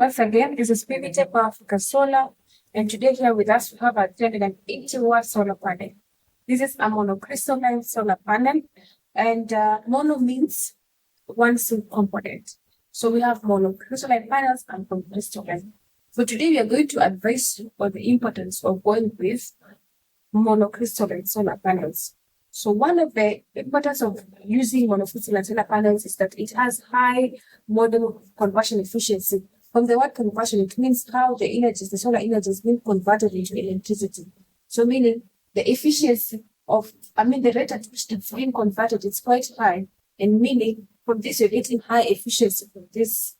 Once again, this is PVT Power Africa Solar, and today here with us we have a 380-watt solar panel. This is a monocrystalline solar panel, and mono means one single component. So we have monocrystalline panels and crystalline. So today we are going to advise you on the importance of going with monocrystalline solar panels. So one of the importance of using monocrystalline solar panels is that it has high model conversion efficiency. From the word conversion, it means how the energies, the solar energy is being converted into electricity. So meaning the efficiency the rate at which it's being converted is quite high. And meaning from this, you're getting high efficiency from this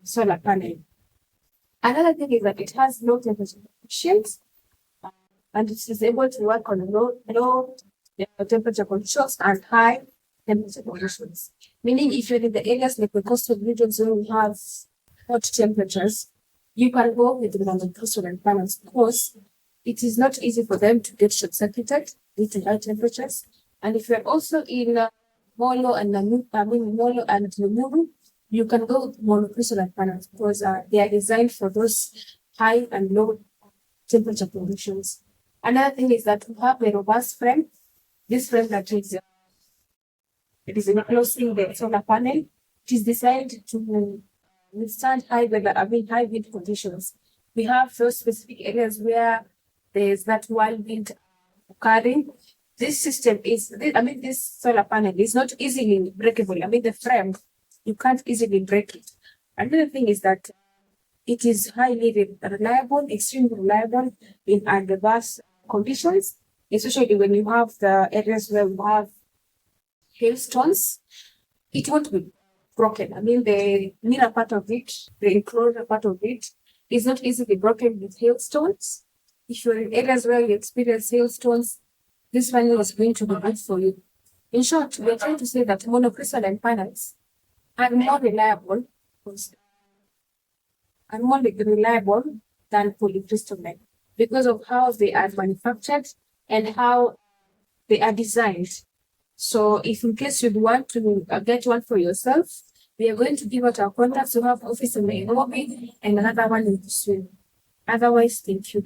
solar panel. Another thing is that it has low temperature conditions, and it is able to work on low temperature conditions and high temperature conditions. Meaning if you're in the areas like the coastal regions where we have hot temperatures, you can go with the monocrystalline panels because it is not easy for them to get short-circuited due to high temperatures. And if you're also in Molo and Limuru, you can go with monocrystalline panels because they are designed for those high and low temperature conditions. Another thing is that we have a robust frame. This frame that is enclosing the solar panel. It is designed to withstand high wind conditions. We have those specific areas where there's that wild wind occurring. This solar panel is not easily breakable. The frame, you can't easily break it. Another thing is that it is highly reliable, extremely reliable in adverse conditions, especially when you have the areas where we have hailstones. It won't be broken. The inner part of it, the enclosure part of it, is not easily broken with hailstones. If you're in areas where you experience hailstones, this panel is going to be good for you. In short, we are trying to say that monocrystalline panels are more reliable than polycrystalline because of how they are manufactured and how they are designed. So if in case you want to get one for yourself, we are going to give out our contacts. We have office in Nairobi and another one in Kisumu. Otherwise, thank you.